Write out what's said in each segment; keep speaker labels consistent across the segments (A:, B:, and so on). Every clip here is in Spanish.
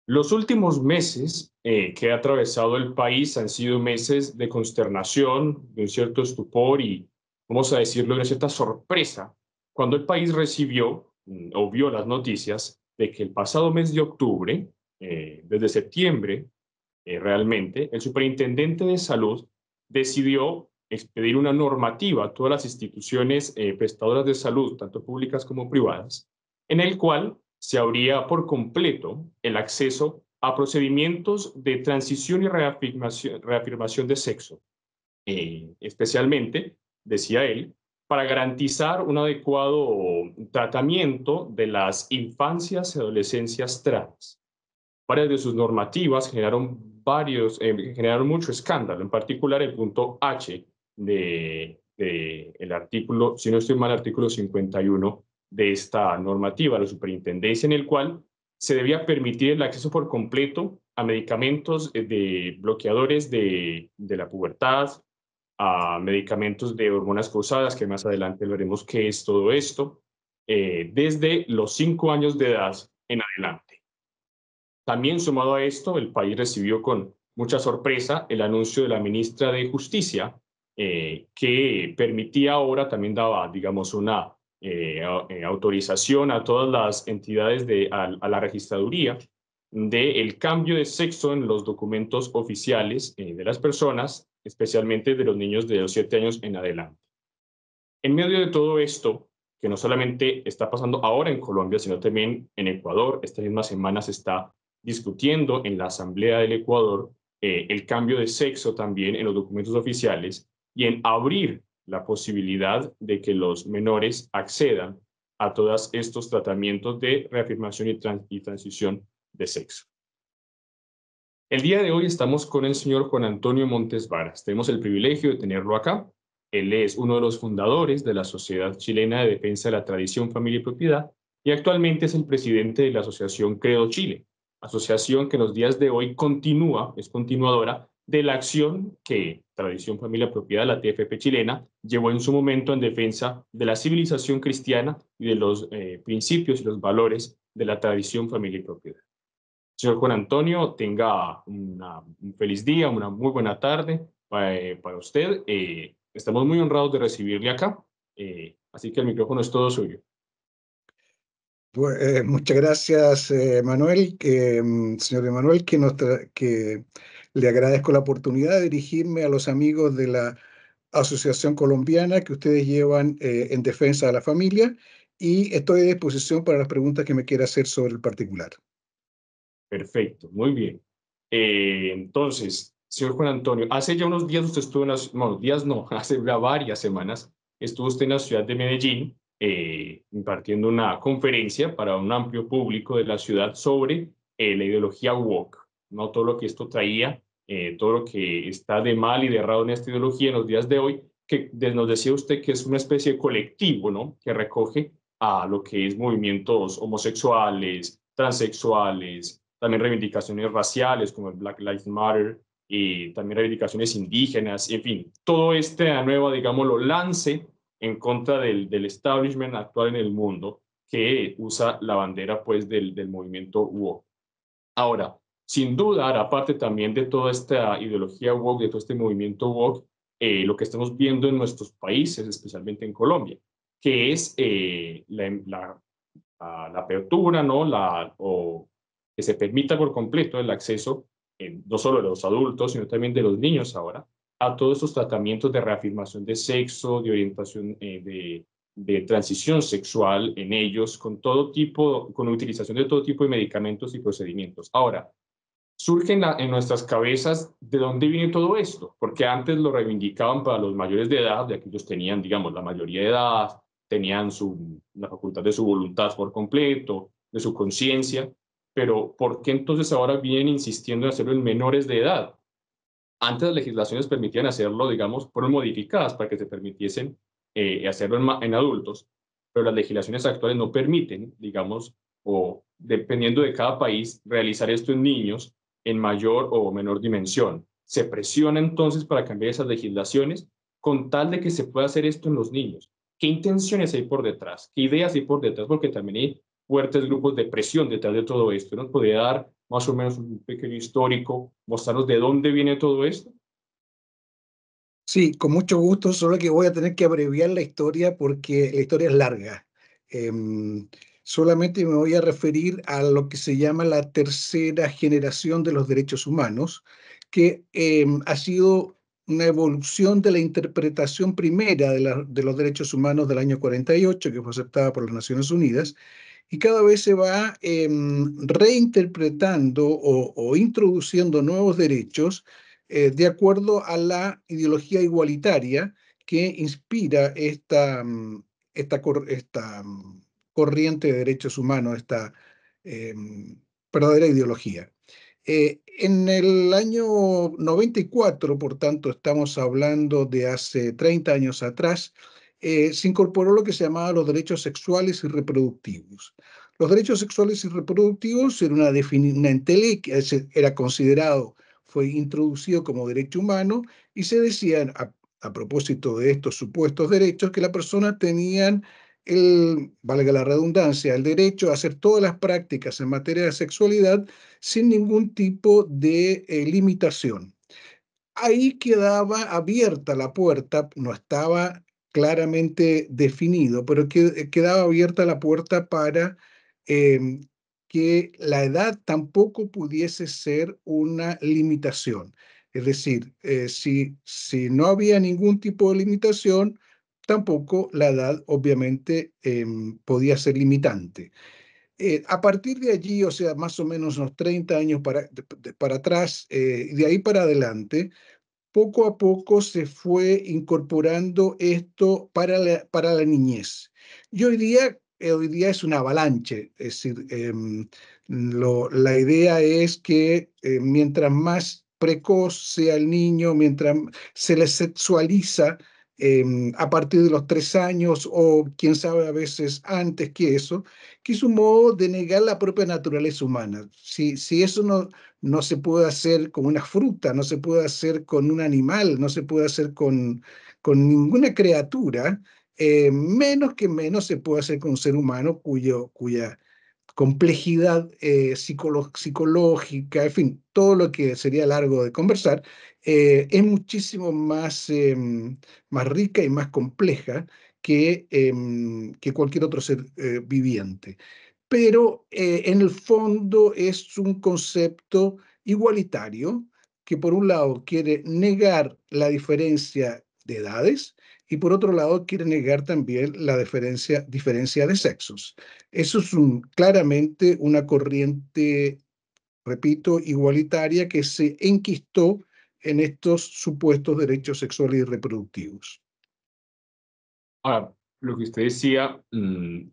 A: Los últimos meses que ha atravesado el país han sido meses de consternación, de un cierto estupor y, vamos a decirlo, de una cierta sorpresa, cuando el país recibió o vio las noticias de que el pasado mes de octubre, desde septiembre, realmente, el superintendente de salud decidió expedir una normativa a todas las instituciones prestadoras de salud, tanto públicas como privadas, en el cual se abría por completo el acceso a procedimientos de transición y reafirmación de sexo, especialmente, decía él, para garantizar un adecuado tratamiento de las infancias y adolescencias trans. Varias de sus normativas generaron mucho escándalo, en particular el punto H de el artículo, si no estoy mal, artículo 51 de esta normativa, la superintendencia, en el cual se debía permitir el acceso por completo a medicamentos de bloqueadores de la pubertad, a medicamentos de hormonas cruzadas, que más adelante veremos qué es todo esto, desde los 5 años de edad en adelante. También sumado a esto, el país recibió con mucha sorpresa el anuncio de la ministra de Justicia, que permitía ahora, también daba, digamos, una autorización a todas las entidades a la registraduría del cambio de sexo en los documentos oficiales de las personas, especialmente de los niños de los 7 años en adelante. En medio de todo esto, que no solamente está pasando ahora en Colombia, sino también en Ecuador, esta misma semana se está discutiendo en la Asamblea del Ecuador el cambio de sexo también en los documentos oficiales y en abrir la posibilidad de que los menores accedan a todos estos tratamientos de reafirmación y transición de sexo. El día de hoy estamos con el señor Juan Antonio Montes Varas. Tenemos el privilegio de tenerlo acá. Él es uno de los fundadores de la Sociedad Chilena de Defensa de la Tradición, Familia y Propiedad y actualmente es el presidente de la Asociación Credo Chile, asociación que en los días de hoy es continuadora de la acción que Tradición, Familia y Propiedad, la TFP chilena, llevó en su momento en defensa de la civilización cristiana y de los principios y los valores de la tradición, familia y propiedad. Señor Juan Antonio, tenga un feliz día, una muy buena tarde para usted. Estamos muy honrados de recibirle acá, así que el micrófono es todo suyo.
B: Pues, muchas gracias, Manuel, señor Emanuel, que le agradezco la oportunidad de dirigirme a los amigos de la Asociación Colombiana que ustedes llevan en defensa de la familia y estoy a disposición para las preguntas que me quiera hacer sobre el particular.
A: Perfecto, muy bien. Entonces, señor Juan Antonio, hace ya unos días usted estuvo bueno, días no, hace ya varias semanas, estuvo usted en la ciudad de Medellín impartiendo una conferencia para un amplio público de la ciudad sobre la ideología woke, ¿no? Todo lo que esto traía, todo lo que está de mal y de errado en esta ideología en los días de hoy, que nos decía usted que es una especie de colectivo, ¿no? Que recoge a lo que es movimientos homosexuales, transexuales, también reivindicaciones raciales como el Black Lives Matter y también reivindicaciones indígenas, en fin, todo este nuevo, digámoslo, lance en contra del establishment actual en el mundo que usa la bandera pues del movimiento woke. Ahora, sin duda, aparte también de toda esta ideología woke, de todo este movimiento woke, lo que estamos viendo en nuestros países, especialmente en Colombia, que es la apertura, ¿no? O que se permita por completo el acceso, no solo de los adultos, sino también de los niños ahora, a todos estos tratamientos de reafirmación de sexo, de orientación, de transición sexual en ellos, con utilización de todo tipo de medicamentos y procedimientos. Ahora, surge en nuestras cabezas de dónde viene todo esto, porque antes lo reivindicaban para los mayores de edad, ya que ellos tenían, digamos, la mayoría de edad, tenían la facultad de su voluntad por completo, de su conciencia, pero ¿por qué entonces ahora vienen insistiendo en hacerlo en menores de edad? Antes las legislaciones permitían hacerlo, digamos, fueron modificadas para que se permitiesen hacerlo en adultos, pero las legislaciones actuales no permiten, digamos, o dependiendo de cada país, realizar esto en niños en mayor o menor dimensión. Se presiona entonces para cambiar esas legislaciones con tal de que se pueda hacer esto en los niños. ¿Qué intenciones hay por detrás? ¿Qué ideas hay por detrás? Porque también hay fuertes grupos de presión detrás de todo esto. Nos podría dar más o menos un pequeño histórico, mostrarnos de dónde viene todo esto?
B: Sí, con mucho gusto, solo que voy a tener que abreviar la historia porque la historia es larga. Em, Solamente me voy a referir a lo que se llama la tercera generación de los derechos humanos, que ha sido una evolución de la interpretación primera de los derechos humanos del año 48, que fue aceptada por las Naciones Unidas, y cada vez se va reinterpretando o introduciendo nuevos derechos de acuerdo a la ideología igualitaria que inspira esta corriente de derechos humanos, esta verdadera ideología. En el año 94, por tanto, estamos hablando de hace 30 años atrás, se incorporó lo que se llamaba los derechos sexuales y reproductivos. Los derechos sexuales y reproductivos era una entelequia, era considerado, fue introducido como derecho humano y se decía, a propósito de estos supuestos derechos, que la persona tenía valga la redundancia, el derecho a hacer todas las prácticas en materia de sexualidad sin ningún tipo de limitación. Ahí quedaba abierta la puerta, no estaba claramente definido, pero quedaba abierta la puerta para eh, que la edad tampoco pudiese ser una limitación. Es decir, si no había ningún tipo de limitación, tampoco la edad obviamente podía ser limitante. A partir de allí, o sea, más o menos unos 30 años para atrás, y de ahí para adelante, poco a poco se fue incorporando esto para la niñez. Y hoy día es una avalanche, es decir, la idea es que mientras más precoz sea el niño, mientras se le sexualiza a partir de los 3 años o quién sabe a veces antes que es un modo de negar la propia naturaleza humana. Si eso no se puede hacer con una fruta, no se puede hacer con un animal, no se puede hacer con ninguna criatura, menos se puede hacer con un ser humano cuya complejidad psicológica, en fin, todo lo que sería largo de conversar, es muchísimo más rica y más compleja que cualquier otro ser viviente, pero en el fondo es un concepto igualitario que por un lado quiere negar la diferencia de edades y por otro lado quiere negar también la diferencia de sexos. Eso es claramente una corriente, repito, igualitaria que se enquistó en estos supuestos derechos sexuales y reproductivos.
A: Ahora, lo que usted decía,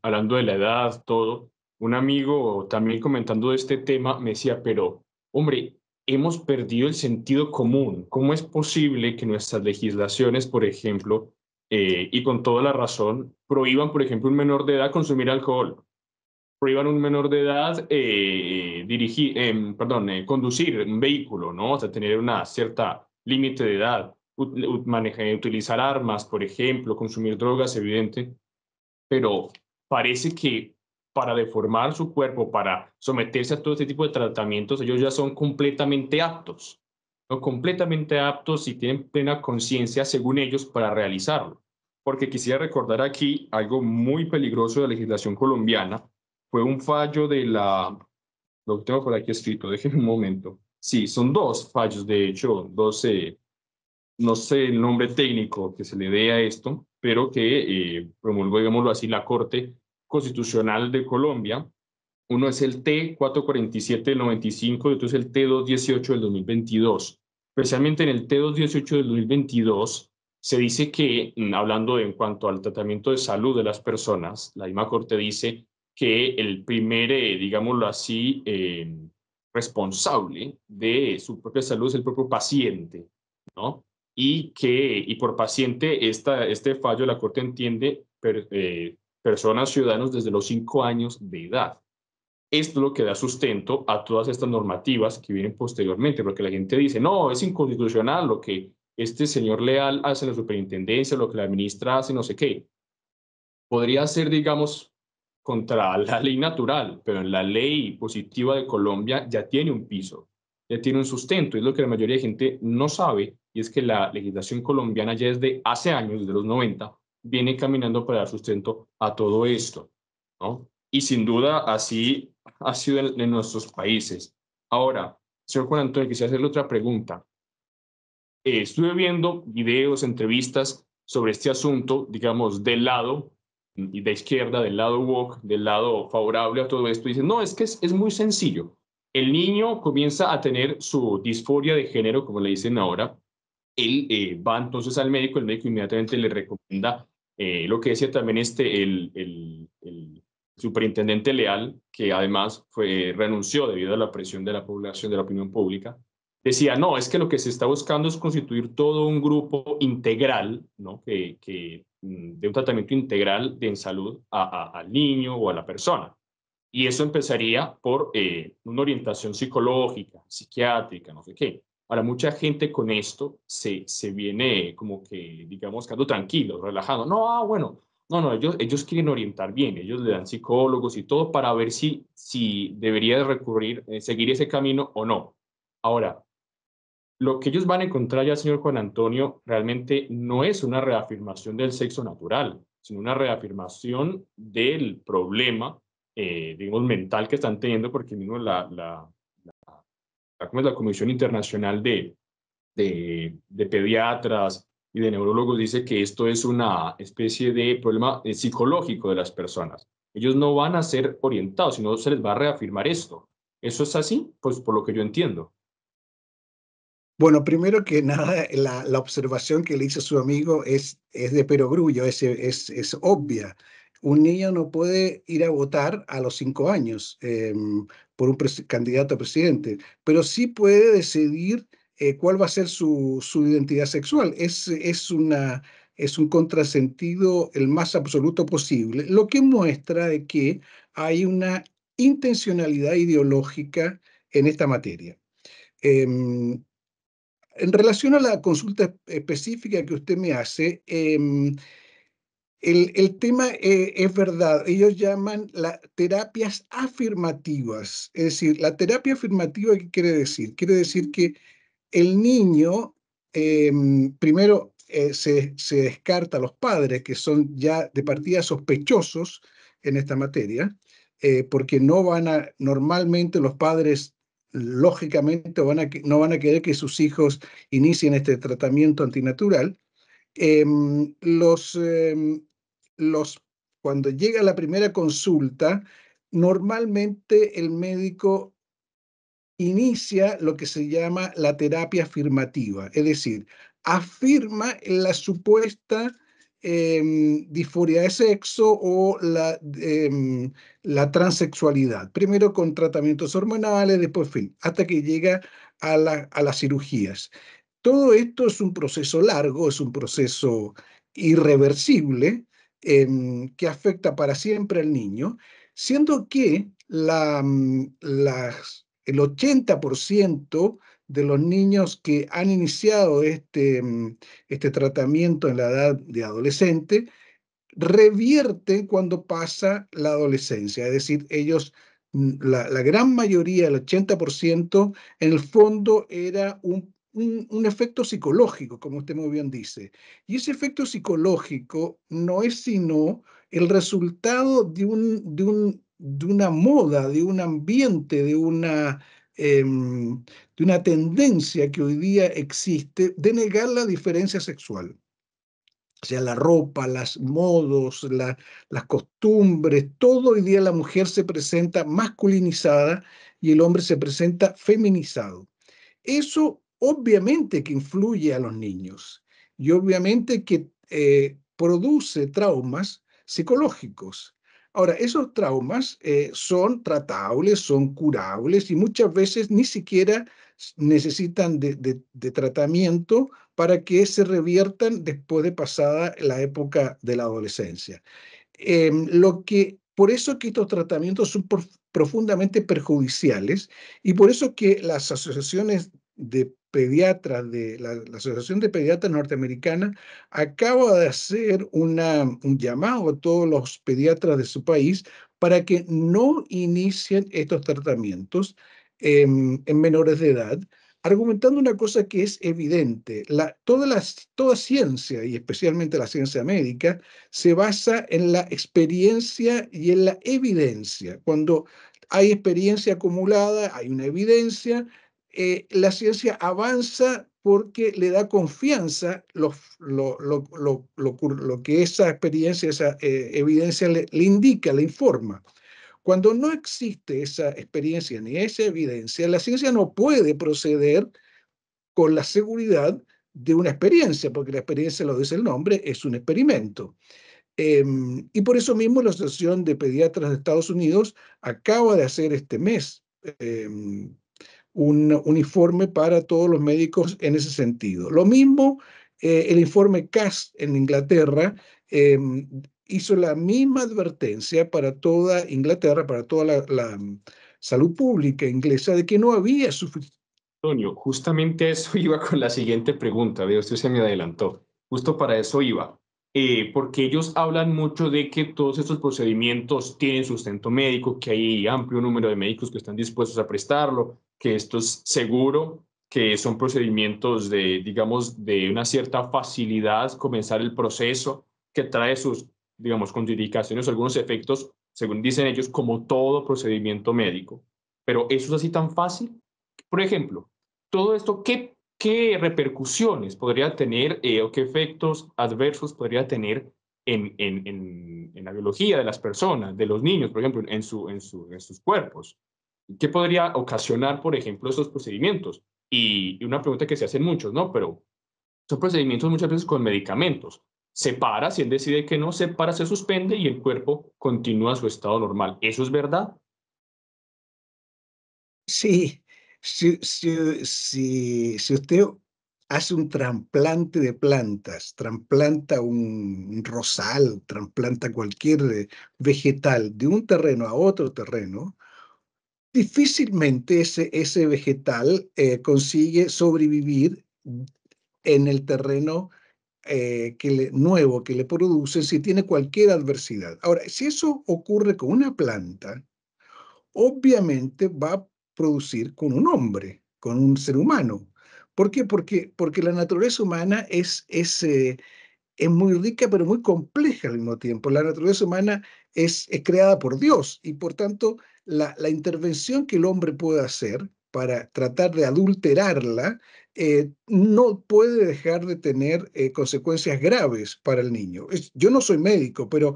A: hablando de la edad, todo, un amigo también comentando de este tema me decía, pero hombre, hemos perdido el sentido común. ¿Cómo es posible que nuestras legislaciones, por ejemplo, y con toda la razón, prohíban, por ejemplo, un menor de edad consumir alcohol? Prohíban a un menor de edad conducir un vehículo, ¿no? O sea, tener una cierta límite de edad, utilizar armas, por ejemplo, consumir drogas, evidente, pero parece que para deformar su cuerpo, para someterse a todo este tipo de tratamientos, ellos ya son completamente aptos, ¿no? Completamente aptos y tienen plena conciencia, según ellos, para realizarlo. Porque quisiera recordar aquí algo muy peligroso de la legislación colombiana. Fue un fallo de la, lo tengo por aquí escrito, déjenme un momento. Sí, son dos fallos, de hecho, dos, no sé el nombre técnico que se le dé a esto, pero que promulgó, digámoslo así, la Corte Constitucional de Colombia. Uno es el T-447 del 95 y otro es el T-218 del 2022. Especialmente en el T-218 del 2022 se dice que, hablando en cuanto al tratamiento de salud de las personas, la misma Corte dice que el primer, digámoslo así, responsable de su propia salud es el propio paciente, ¿no? Y por paciente, este fallo la Corte entiende personas, ciudadanos desde los 5 años de edad. Esto es lo que da sustento a todas estas normativas que vienen posteriormente, porque la gente dice, no, es inconstitucional lo que este señor Leal hace en la superintendencia, lo que la ministra hace, no sé qué. Podría ser, digamos, contra la ley natural, pero en la ley positiva de Colombia ya tiene un piso, ya tiene un sustento. Es lo que la mayoría de gente no sabe, y es que la legislación colombiana ya desde hace años, desde los 90, viene caminando para dar sustento a todo esto, ¿no? Y sin duda así ha sido en nuestros países. Ahora, señor Juan Antonio, quisiera hacerle otra pregunta. Estuve viendo videos, entrevistas sobre este asunto, digamos, del lado y de izquierda, del lado woke, del lado favorable a todo esto. Dicen, no, es que es muy sencillo. El niño comienza a tener su disforia de género, como le dicen ahora. Él va entonces al médico, el médico inmediatamente le recomienda lo que decía también el superintendente Leal, que además renunció debido a la presión de la población, de la opinión pública. Decía, no, es que lo que se está buscando es constituir todo un grupo integral, ¿no? De un tratamiento integral en salud al niño o a la persona. Y eso empezaría por una orientación psicológica, psiquiátrica, no sé qué. Ahora, mucha gente con esto se viene como que, digamos, quedando tranquilo, relajado. No, bueno, no, ellos quieren orientar bien, ellos le dan psicólogos y todo para ver si debería recurrir, seguir ese camino o no. Ahora, lo que ellos van a encontrar ya, señor Juan Antonio, realmente no es una reafirmación del sexo natural, sino una reafirmación del problema, digamos, mental que están teniendo, porque mismo ¿cómo es? La Comisión Internacional de Pediatras y de Neurólogos dice que esto es una especie de problema psicológico de las personas. Ellos no van a ser orientados, sino se les va a reafirmar esto. ¿Eso es así? Pues por lo que yo entiendo.
B: Bueno, primero que nada, la observación que le hizo su amigo es de perogrullo, es obvia. Un niño no puede ir a votar a los 5 años por un candidato a presidente, pero sí puede decidir cuál va a ser su identidad sexual. Es un contrasentido el más absoluto posible, lo que muestra de que hay una intencionalidad ideológica en esta materia. Em, en relación a la consulta específica que usted me hace, el tema es verdad, ellos llaman las terapias afirmativas. Es decir, la terapia afirmativa, ¿qué quiere decir? Quiere decir que el niño, primero se descarta a los padres, que son ya de partida sospechosos en esta materia, porque normalmente los padres, lógicamente, no van a querer que sus hijos inicien este tratamiento antinatural. Em, los, em, los, Cuando llega la primera consulta, normalmente el médico inicia lo que se llama la terapia afirmativa, es decir, afirma la supuesta disforia de sexo o la transexualidad, primero con tratamientos hormonales, después, fin, hasta que llega a las cirugías. Todo esto es un proceso largo, es un proceso irreversible que afecta para siempre al niño, siendo que el 80% de los niños que han iniciado este tratamiento en la edad de adolescente revierten cuando pasa la adolescencia. Es decir, ellos, la gran mayoría, el 80%, en el fondo era un efecto psicológico, como usted muy bien dice. Y ese efecto psicológico no es sino el resultado de una moda, de un ambiente, de una tendencia que hoy día existe de negar la diferencia sexual. O sea, la ropa, los modos, las costumbres, todo hoy día la mujer se presenta masculinizada y el hombre se presenta feminizado. Eso obviamente que influye a los niños y obviamente que produce traumas psicológicos. Ahora, esos traumas son tratables, son curables y muchas veces ni siquiera necesitan de tratamiento para que se reviertan después de pasada la época de la adolescencia. Por eso que estos tratamientos son profundamente perjudiciales y por eso que las asociaciones de pediatras, la Asociación de Pediatras Norteamericana acaba de hacer un llamado a todos los pediatras de su país para que no inicien estos tratamientos en menores de edad, argumentando una cosa que es evidente. Toda ciencia, y especialmente la ciencia médica, se basa en la experiencia y en la evidencia. Cuando hay experiencia acumulada, hay una evidencia, la ciencia avanza porque le da confianza lo que esa experiencia, esa evidencia le indica, le informa. Cuando no existe esa experiencia ni esa evidencia, la ciencia no puede proceder con la seguridad de una experiencia, porque la experiencia, lo dice el nombre, es un experimento. Y por eso mismo la Asociación de Pediatras de Estados Unidos acaba de hacer este mes un informe para todos los médicos en ese sentido. Lo mismo, el informe Cass en Inglaterra eh, hizo la misma advertencia para toda Inglaterra, para toda la salud pública inglesa, de que no había suficiente.
A: Antonio, justamente a eso iba con la siguiente pregunta, veo, usted se me adelantó. Justo para eso iba. Porque ellos hablan mucho de que todos estos procedimientos tienen sustento médico, que hay amplio número de médicos que están dispuestos a prestarlo, que esto es seguro, que son procedimientos de, digamos, de una cierta facilidad comenzar el proceso, que trae sus, digamos, contraindicaciones, algunos efectos, según dicen ellos, como todo procedimiento médico. Pero ¿eso es así tan fácil? Por ejemplo, todo esto, ¿qué repercusiones podría tener o qué efectos adversos podría tener en la biología de las personas, de los niños, por ejemplo, en sus cuerpos? ¿Qué podría ocasionar, por ejemplo, estos procedimientos? Y una pregunta que se hacen muchos, ¿no? Pero son procedimientos muchas veces con medicamentos. Se para, si él decide que no, se para, se suspende y el cuerpo continúa su estado normal. ¿Eso es verdad?
B: Sí, si usted hace un trasplante de plantas, trasplanta un rosal, trasplanta cualquier vegetal de un terreno a otro terreno, difícilmente ese vegetal consigue sobrevivir en el terreno nuevo que le produce si tiene cualquier adversidad. Ahora, si eso ocurre con una planta, obviamente va a producir con un hombre, con un ser humano. ¿Por qué? Porque la naturaleza humana es muy rica, pero muy compleja al mismo tiempo. La naturaleza humana es creada por Dios y por tanto la intervención que el hombre puede hacer para tratar de adulterarla no puede dejar de tener consecuencias graves para el niño. Yo no soy médico, pero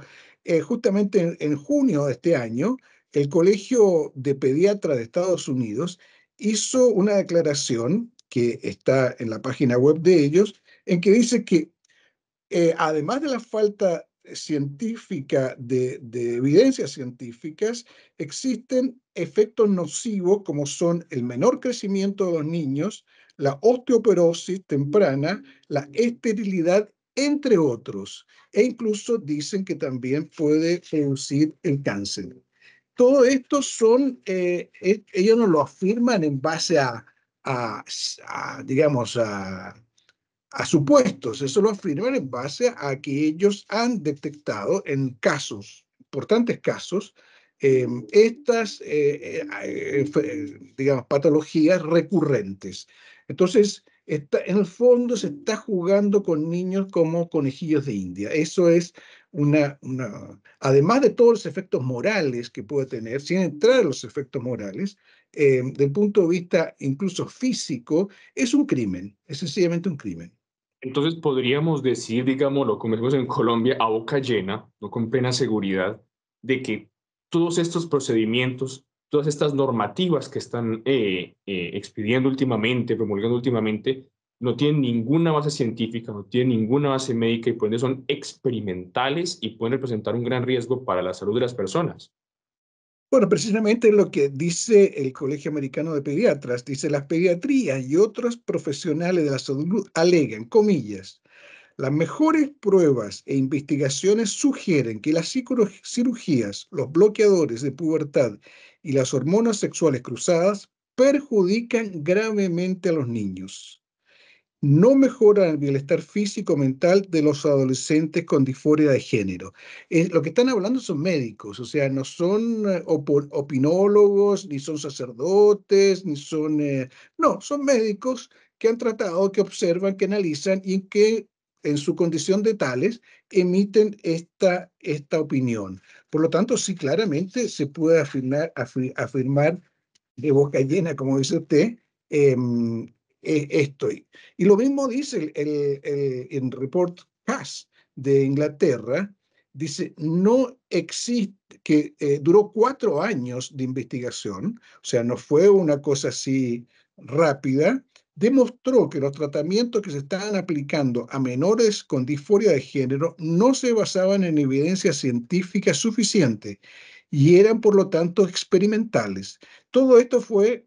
B: justamente en junio de este año, el Colegio de Pediatras de Estados Unidos hizo una declaración que está en la página web de ellos, en que dice que además de la falta científica de evidencias científicas, existen efectos nocivos como son el menor crecimiento de los niños, la osteoporosis temprana, la esterilidad, entre otros. E incluso dicen que también puede producir el cáncer. Todo esto ellos no lo afirman en base a, digamos, a supuestos, eso lo afirman en base a que ellos han detectado en casos, importantes casos, estas, digamos, patologías recurrentes. Entonces, en el fondo se está jugando con niños como conejillos de India. Eso es además de todos los efectos morales que puede tener, sin entrar en los efectos morales, del punto de vista incluso físico, es un crimen, es sencillamente un crimen.
A: Entonces podríamos decir, digámoslo, como decimos en Colombia, a boca llena, no con plena seguridad, de que todos estos procedimientos, todas estas normativas que están expidiendo últimamente, promulgando últimamente, no tienen ninguna base científica, no tienen ninguna base médica y por ende son experimentales y pueden representar un gran riesgo para la salud de las personas.
B: Bueno, precisamente lo que dice el Colegio Americano de Pediatras, dice las pediatrías y otros profesionales de la salud alegan, comillas, las mejores pruebas e investigaciones sugieren que las cirugías, los bloqueadores de pubertad y las hormonas sexuales cruzadas perjudican gravemente a los niños. no mejoran el bienestar físico mental de los adolescentes con disforia de género. Lo que están hablando son médicos, o sea, no son opinólogos, ni son sacerdotes, ni son... no, son médicos que han tratado, que observan, que analizan y que en su condición de tales emiten esta opinión. Por lo tanto, sí, claramente se puede afirmar de boca llena, como dice usted, esto. Y lo mismo dice el report CAS de Inglaterra, dice, no existe, que duró 4 años de investigación, o sea, no fue una cosa así rápida, demostró que los tratamientos que se estaban aplicando a menores con disforia de género no se basaban en evidencia científica suficiente y eran, por lo tanto, experimentales. Todo esto fue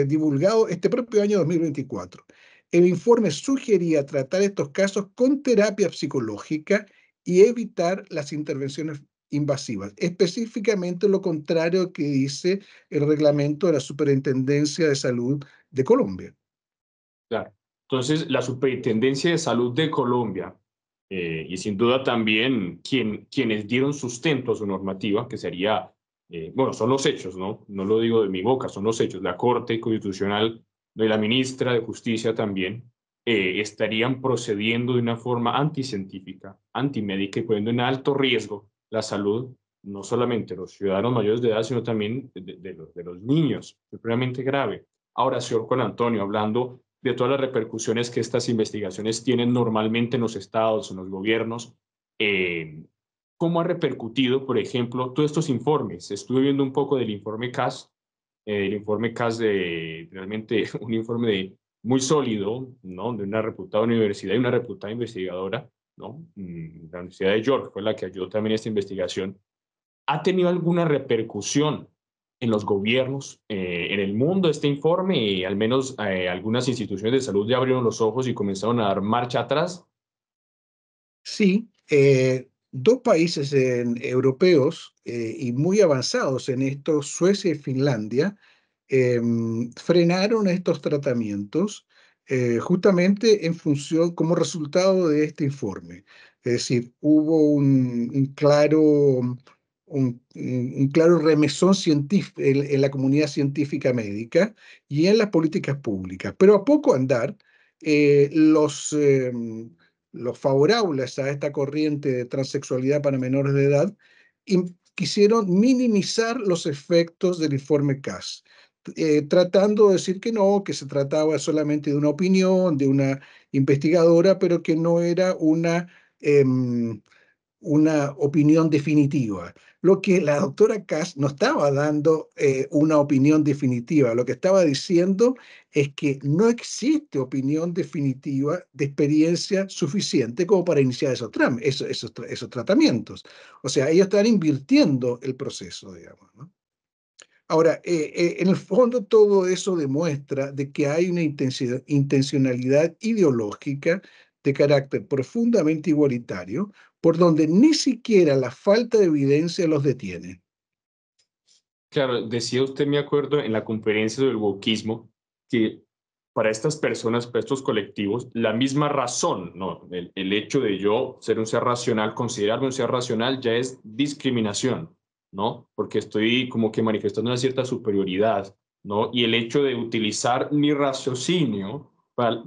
B: divulgado este propio año 2024. El informe sugería tratar estos casos con terapia psicológica y evitar las intervenciones invasivas, específicamente lo contrario que dice el reglamento de la Superintendencia de Salud de Colombia.
A: Claro. Entonces, la Superintendencia de Salud de Colombia, y sin duda también quienes dieron sustento a su normativa, que sería, bueno, son los hechos, ¿no? No lo digo de mi boca, son los hechos. La Corte Constitucional de la ministra de Justicia también estarían procediendo de una forma anticientífica, antimédica y poniendo en alto riesgo la salud, no solamente de los ciudadanos mayores de edad, sino también de los niños, supremamente grave. Ahora, señor Juan Antonio, hablando de todas las repercusiones que estas investigaciones tienen normalmente en los estados, en los gobiernos. ¿Cómo ha repercutido, por ejemplo, todos estos informes? Estuve viendo un poco del informe CAS, el informe CAS de realmente un informe muy sólido, ¿no? De una reputada universidad y una reputada investigadora, ¿no? La Universidad de York fue la que ayudó también a esta investigación. ¿Ha tenido alguna repercusión en los gobiernos, en el mundo este informe? Y al menos algunas instituciones de salud ya abrieron los ojos y comenzaron a dar marcha atrás.
B: Sí, dos países europeos y muy avanzados en esto, Suecia y Finlandia, frenaron estos tratamientos justamente en función, como resultado de este informe. Es decir, hubo un claro remesón científico en la comunidad científica médica y en las políticas públicas. Pero a poco andar, los favorables a esta corriente de transexualidad para menores de edad quisieron minimizar los efectos del informe CAS, tratando de decir que no, que se trataba solamente de una opinión, de una investigadora, pero que no era una opinión definitiva. Lo que la doctora Cass no estaba dando una opinión definitiva, lo que estaba diciendo es que no existe opinión definitiva de experiencia suficiente como para iniciar esos tratamientos. O sea, ellos están invirtiendo el proceso, digamos, ¿no? Ahora, en el fondo todo eso demuestra de que hay una intencionalidad ideológica de carácter profundamente igualitario, por donde ni siquiera la falta de evidencia los detiene.
A: Claro, decía usted, me acuerdo, en la conferencia del wokismo, que para estas personas, para estos colectivos, la misma razón, ¿no? El hecho de yo ser un ser racional, considerarme un ser racional, ya es discriminación, ¿no? Porque estoy como que manifestando una cierta superioridad, ¿no? Y el hecho de utilizar mi raciocinio para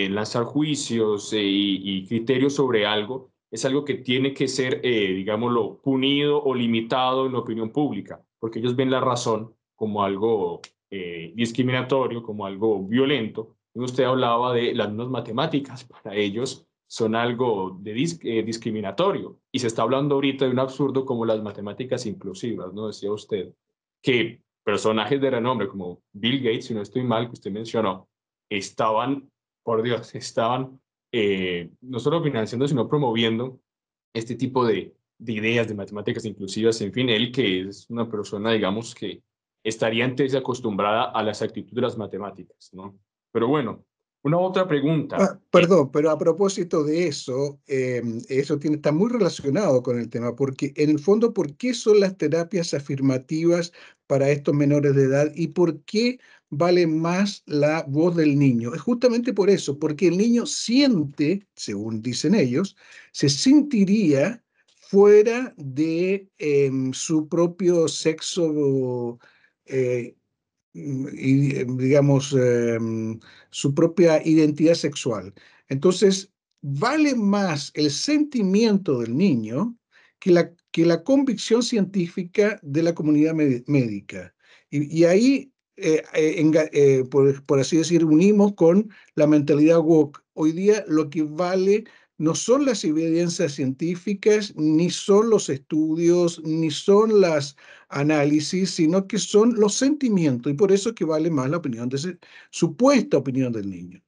A: lanzar juicios y criterios sobre algo, es algo que tiene que ser, digámoslo, punido o limitado en la opinión pública, porque ellos ven la razón como algo discriminatorio, como algo violento. Usted hablaba de las mismas matemáticas, para ellos son algo discriminatorio. Y se está hablando ahorita de un absurdo como las matemáticas inclusivas, ¿no? Decía usted que personajes de renombre como Bill Gates, si no estoy mal, que usted mencionó, estaban, por Dios, estaban no solo financiando, sino promoviendo este tipo de ideas de matemáticas inclusivas, en fin, él que es una persona, digamos, que estaría antes acostumbrada a la exactitud de las matemáticas, ¿no? Pero bueno, Una otra pregunta.
B: Perdón, pero a propósito de eso, está muy relacionado con el tema, porque en el fondo, ¿por qué son las terapias afirmativas para estos menores de edad y por qué vale más la voz del niño? Es justamente por eso, porque el niño siente, según dicen ellos, se sentiría fuera de su propio sexo eh, y, digamos, su propia identidad sexual. Entonces, vale más el sentimiento del niño que la convicción científica de la comunidad médica. Y ahí, por así decir, unimos con la mentalidad woke. Hoy día lo que vale no son las evidencias científicas, ni son los estudios, ni son las análisis, sino que son los sentimientos, y por eso es que vale más la opinión de ese, supuesta opinión del niño.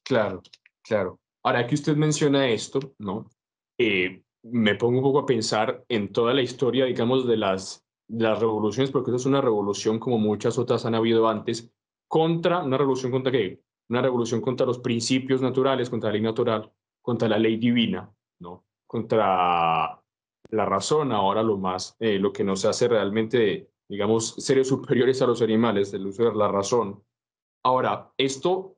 A: Claro, claro. Ahora que usted menciona esto, ¿no? Me pongo un poco a pensar en toda la historia, digamos, de las revoluciones, porque eso es una revolución como muchas otras han habido antes, contra, ¿una revolución contra qué? Una revolución contra los principios naturales, contra la ley natural, contra la ley divina, ¿no? Contra la razón, ahora lo más, lo que nos hace realmente, digamos, seres superiores a los animales, el uso de la razón. Ahora, esto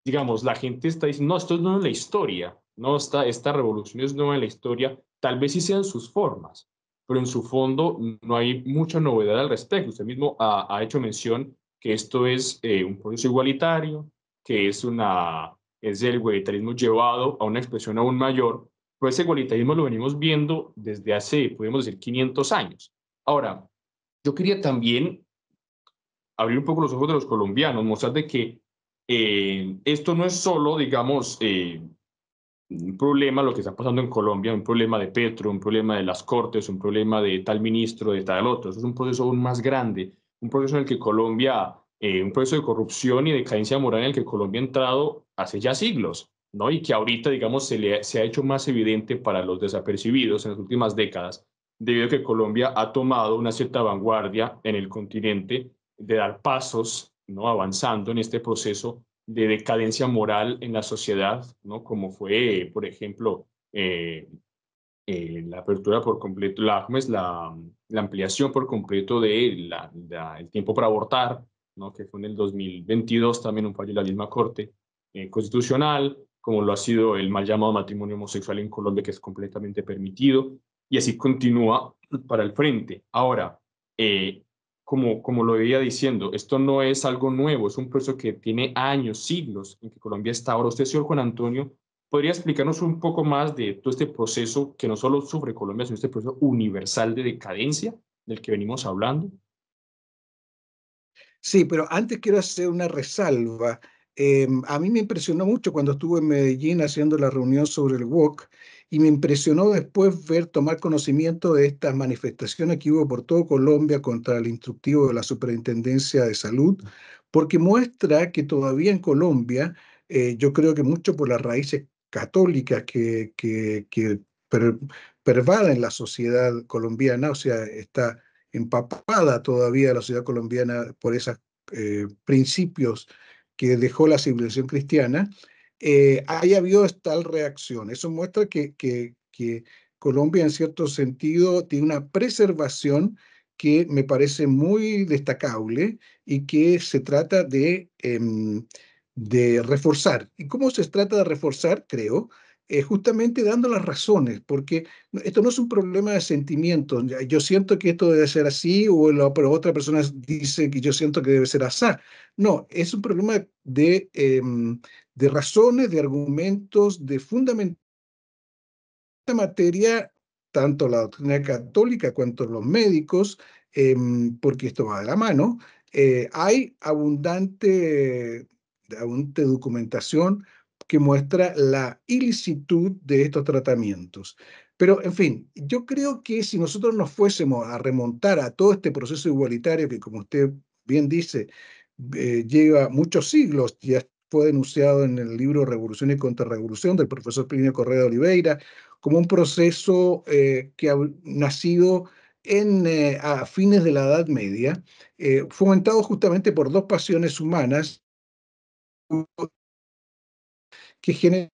A: digamos, la gente está diciendo, no, esto es nuevo en la historia, no, esta revolución es nueva en la historia, tal vez sí sean sus formas, pero en su fondo no hay mucha novedad al respecto. Usted mismo ha hecho mención que esto es un proceso igualitario, que es el igualitarismo llevado a una expresión aún mayor, pues ese igualitarismo lo venimos viendo desde hace, podemos decir, 500 años. Ahora, yo quería también abrir un poco los ojos de los colombianos, mostrar de que esto no es solo, digamos, un problema lo que está pasando en Colombia, un problema de Petro, un problema de las Cortes, un problema de tal ministro, de tal otro. Eso es un proceso aún más grande, un proceso en el que Colombia, un proceso de corrupción y decadencia moral en el que Colombia ha entrado hace ya siglos, ¿no? Y que ahorita, digamos, se ha hecho más evidente para los desapercibidos en las últimas décadas, debido a que Colombia ha tomado una cierta vanguardia en el continente de dar pasos, ¿no? Avanzando en este proceso de decadencia moral en la sociedad, ¿no? Como fue, por ejemplo, la apertura por completo, ¿cómo es? La ampliación por completo de el tiempo para abortar, ¿no? Que fue en el 2022 también un fallo de la misma Corte Constitucional, como lo ha sido el mal llamado matrimonio homosexual en Colombia, que es completamente permitido, y así continúa para el frente. Ahora, eh, como lo veía diciendo, esto no es algo nuevo, es un proceso que tiene años, siglos en que Colombia está ahora. Usted, señor Juan Antonio, ¿podría explicarnos un poco más de todo este proceso que no solo sufre Colombia, sino este proceso universal de decadencia del que venimos hablando?
B: Sí, pero antes quiero hacer una resalva. A mí me impresionó mucho cuando estuve en Medellín haciendo la reunión sobre el WOC y me impresionó después tomar conocimiento de estas manifestaciones que hubo por todo Colombia contra el instructivo de la Superintendencia de Salud, porque muestra que todavía en Colombia, yo creo que mucho por las raíces católicas que per- pervaden la sociedad colombiana, o sea, está empapada todavía la sociedad colombiana por esos principios que dejó la civilización cristiana, haya habido tal reacción. Eso muestra que Colombia, en cierto sentido, tiene una preservación que me parece muy destacable y que se trata de reforzar. ¿Y cómo se trata de reforzar? Creo, justamente dando las razones, porque esto no es un problema de sentimientos. Yo siento que esto debe ser así, pero otra persona dice que yo siento que debe ser así. No, es un problema de razones, de argumentos, de fundamental materia, tanto la doctrina católica cuanto los médicos, porque esto va de la mano. Hay abundante documentación que muestra la ilicitud de estos tratamientos. Pero, en fin, yo creo que si nosotros nos fuésemos a remontar a todo este proceso igualitario que, como usted bien dice, lleva muchos siglos, ya fue denunciado en el libro Revolución y Contrarrevolución del profesor Plinio Correa de Oliveira, como un proceso que ha nacido a fines de la Edad Media, fomentado justamente por dos pasiones humanas que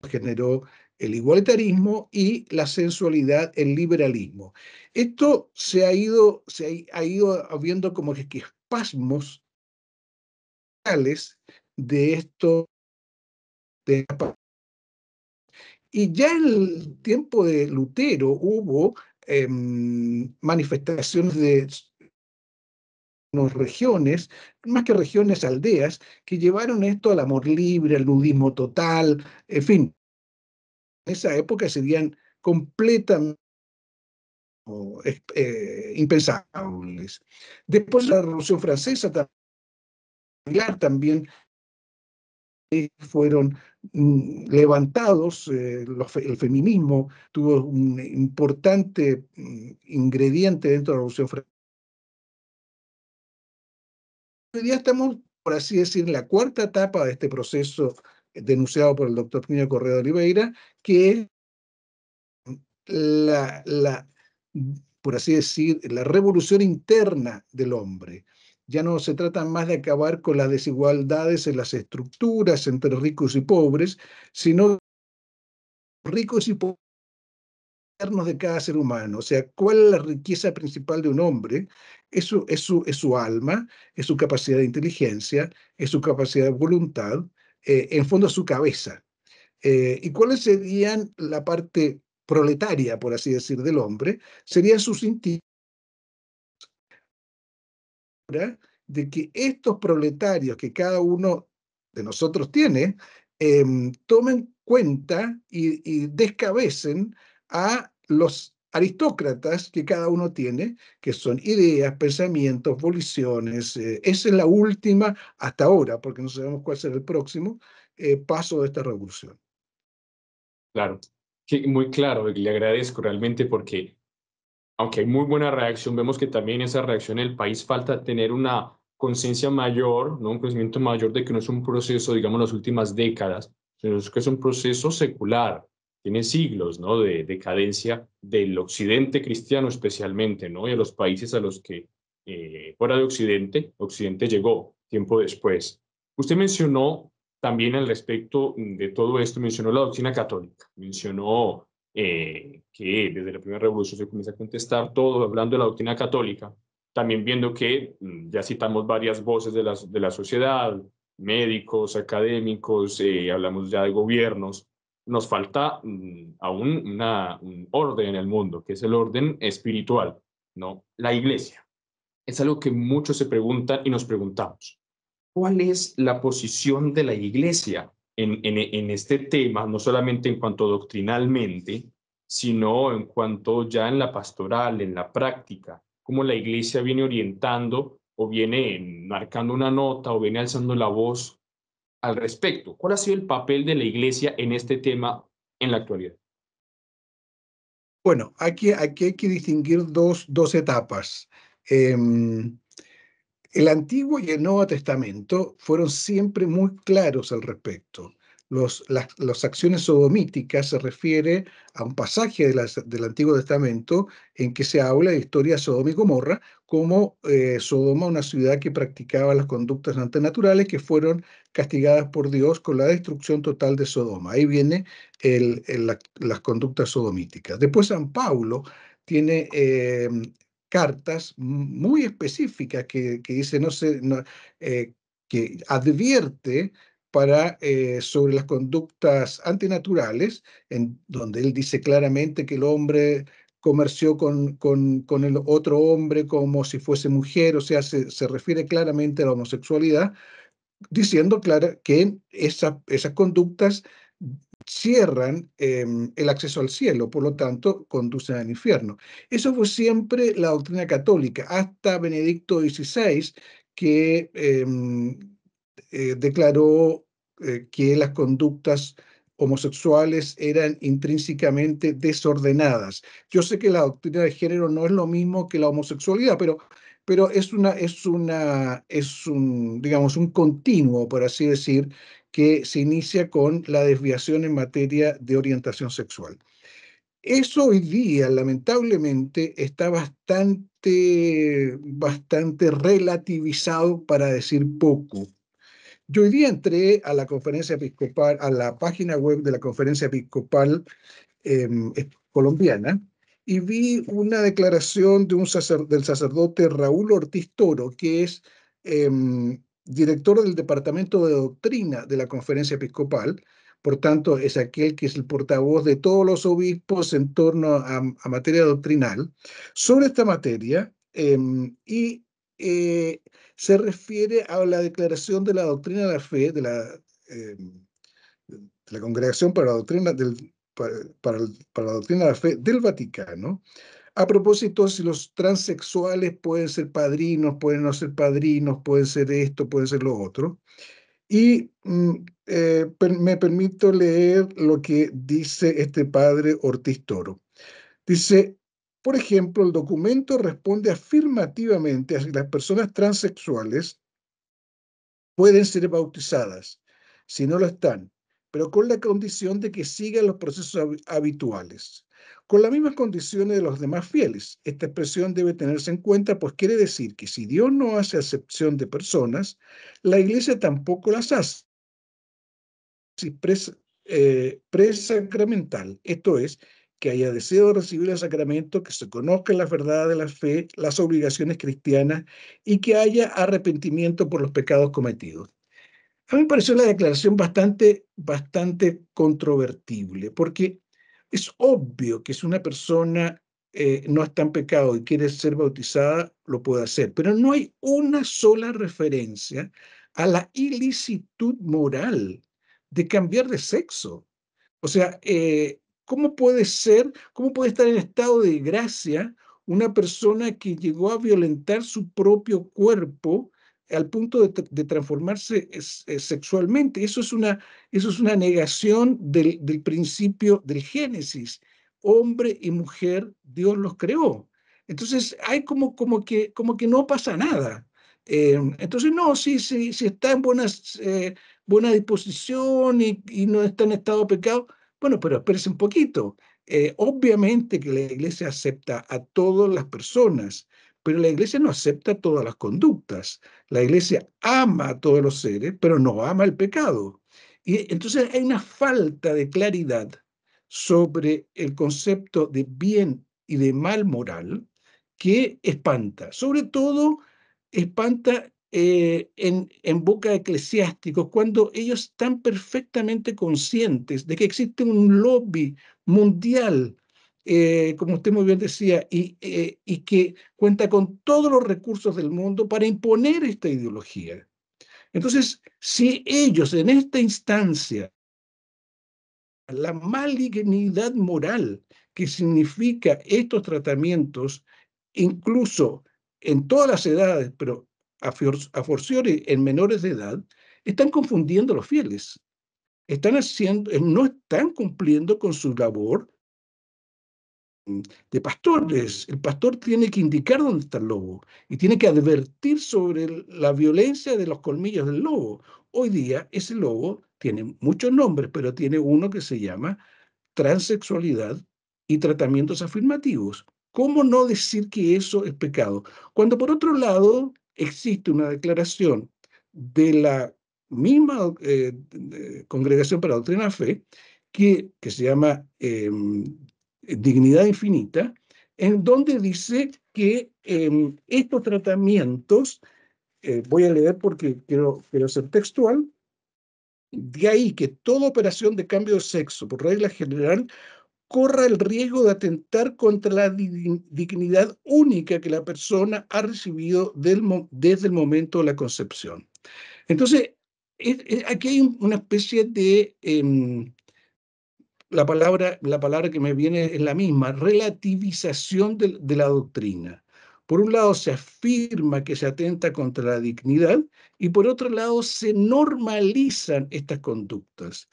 B: generó el igualitarismo y la sensualidad, el liberalismo. Esto ha ido habiendo como que espasmos de esto. Y ya en el tiempo de Lutero hubo manifestaciones de regiones, más que regiones, aldeas, que llevaron esto al amor libre, al nudismo total, en fin, en esa época serían completamente impensables. Después de la Revolución Francesa también fueron levantados, el feminismo tuvo un importante ingrediente dentro de la Revolución Francesa. Hoy día estamos, por así decir, en la cuarta etapa de este proceso denunciado por el doctor Plinio Correa de Oliveira, que es la, por así decir, la revolución interna del hombre. Ya no se trata más de acabar con las desigualdades en las estructuras entre ricos y pobres, sino ricos y pobres de cada ser humano. O sea, ¿cuál es la riqueza principal de un hombre? Es su alma, es su capacidad de inteligencia, es su capacidad de voluntad, en fondo es su cabeza. ¿Y cuáles serían la parte proletaria, por así decir, del hombre? Serían sus instintos de que estos proletarios que cada uno de nosotros tiene, tomen cuenta y descabecen a los aristócratas que cada uno tiene, que son ideas, pensamientos, voliciones. Esa es la última, hasta ahora, porque no sabemos cuál será el próximo, paso de esta revolución.
A: Claro, que muy claro, y le agradezco realmente porque aunque hay muy buena reacción, vemos que también esa reacción en el país falta tener una conciencia mayor, ¿no? Un conocimiento mayor de que no es un proceso, digamos, las últimas décadas, sino que es un proceso secular, tiene siglos, ¿no? De decadencia del occidente cristiano especialmente, ¿no? Y a los países a los que fuera de Occidente, Occidente llegó tiempo después. Usted mencionó también al respecto de todo esto, mencionó la doctrina católica, mencionó que desde la primera revolución se comienza a contestar todo hablando de la doctrina católica, también viendo que ya citamos varias voces de la sociedad, médicos, académicos, hablamos ya de gobiernos, nos falta aún un orden en el mundo, que es el orden espiritual, ¿no? La iglesia. Es algo que muchos se preguntan y nos preguntamos. ¿Cuál es la posición de la iglesia en este tema, no solamente en cuanto doctrinalmente, sino en cuanto ya en la pastoral, en la práctica? ¿Cómo la iglesia viene orientando o viene marcando una nota o viene alzando la voz al respecto? ¿Cuál ha sido el papel de la iglesia en este tema en la actualidad?
B: Bueno, aquí hay que distinguir dos etapas. Em, El Antiguo y el Nuevo Testamento fueron siempre muy claros al respecto. Las acciones sodomíticas se refiere a un pasaje del Antiguo Testamento en que se habla de historia de Sodoma y Gomorra, como Sodoma, una ciudad que practicaba las conductas antinaturales que fueron castigadas por Dios con la destrucción total de Sodoma. Ahí viene las conductas sodomíticas. Después San Pablo tiene cartas muy específicas que dice, no sé, que advierte sobre las conductas antinaturales, en donde él dice claramente que el hombre comerció con el otro hombre como si fuese mujer, o sea, se refiere claramente a la homosexualidad, diciendo claro que esas conductas cierran el acceso al cielo, por lo tanto, conducen al infierno. Eso fue siempre la doctrina católica, hasta Benedicto XVI, que declaró que las conductas homosexuales eran intrínsecamente desordenadas. Yo sé que la doctrina de género no es lo mismo que la homosexualidad, pero es un, digamos, un continuo, por así decir, que se inicia con la desviación en materia de orientación sexual. Eso hoy día, lamentablemente, está bastante relativizado para decir poco. Yo hoy día entré a la conferencia episcopal, a la página web de la conferencia episcopal colombiana, y vi una declaración de del sacerdote Raúl Ortiz Toro, que es director del Departamento de Doctrina de la Conferencia Episcopal. Por tanto, es aquel que es el portavoz de todos los obispos en torno a materia doctrinal, sobre esta materia, y se refiere a la declaración de la doctrina de la fe de la Congregación para la Doctrina para la Doctrina de la Fe del Vaticano, a propósito si los transexuales pueden ser padrinos, pueden no ser padrinos, pueden ser esto, pueden ser lo otro. Y me permito leer lo que dice este padre Ortiz Toro. Dice, por ejemplo, el documento responde afirmativamente a si las personas transexuales pueden ser bautizadas, si no lo están, pero con la condición de que sigan los procesos habituales, con las mismas condiciones de los demás fieles. Esta expresión debe tenerse en cuenta, pues quiere decir que si Dios no hace acepción de personas, la Iglesia tampoco las hace. Presacramental, esto es, que haya deseo de recibir el sacramento, que se conozca la verdad de la fe, las obligaciones cristianas y que haya arrepentimiento por los pecados cometidos. A mí me pareció la declaración bastante controvertible, porque es obvio que si una persona no está en pecado y quiere ser bautizada, lo puede hacer, pero no hay una sola referencia a la ilicitud moral de cambiar de sexo. O sea, cómo puede estar en estado de gracia una persona que llegó a violentar su propio cuerpo al punto de transformarse sexualmente? Eso es una negación del principio del Génesis. Hombre y mujer, Dios los creó. Entonces, hay como que no pasa nada. Entonces, no, si está en buena disposición y no está en estado de pecado, bueno, pero espérese un poquito. Obviamente que la Iglesia acepta a todas las personas, pero la Iglesia no acepta todas las conductas. La Iglesia ama a todos los seres, pero no ama el pecado. Y entonces hay una falta de claridad sobre el concepto de bien y de mal moral que espanta. Sobre todo, espanta en boca de eclesiásticos cuando ellos están perfectamente conscientes de que existe un lobby mundial, como usted muy bien decía, y que cuenta con todos los recursos del mundo para imponer esta ideología. Entonces, si ellos en esta instancia, la malignidad moral que significa estos tratamientos, incluso en todas las edades, pero a forciore en menores de edad, están confundiendo a los fieles. No están cumpliendo con su labor de pastores. El pastor tiene que indicar dónde está el lobo y tiene que advertir sobre la violencia de los colmillos del lobo. Hoy día ese lobo tiene muchos nombres, pero tiene uno que se llama transexualidad y tratamientos afirmativos. ¿Cómo no decir que eso es pecado? Cuando por otro lado existe una declaración de la misma Congregación para la Doctrina de la Fe que se llama Dignidad Infinita, en donde dice que estos tratamientos, voy a leer porque quiero ser textual, de ahí que toda operación de cambio de sexo, por regla general, corra el riesgo de atentar contra la dignidad única que la persona ha recibido desde el momento de la concepción. Entonces, aquí hay una especie de, la palabra que me viene es la misma, relativización de la doctrina. Por un lado se afirma que se atenta contra la dignidad y por otro lado se normalizan estas conductas.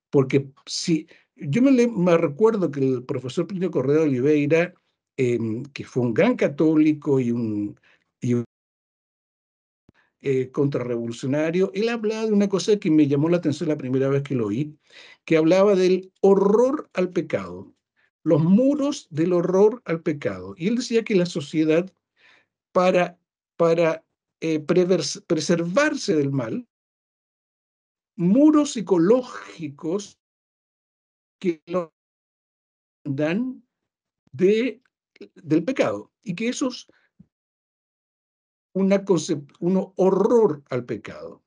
B: Porque si yo me recuerdo que el profesor Plinio Correa de Oliveira, que fue un gran católico y un contrarrevolucionario, él hablaba de una cosa que me llamó la atención la primera vez que lo oí, que hablaba del horror al pecado, los muros del horror al pecado. Y él decía que la sociedad, para, para preservarse del mal, muros psicológicos que lo dan del pecado, y que eso es un horror al pecado.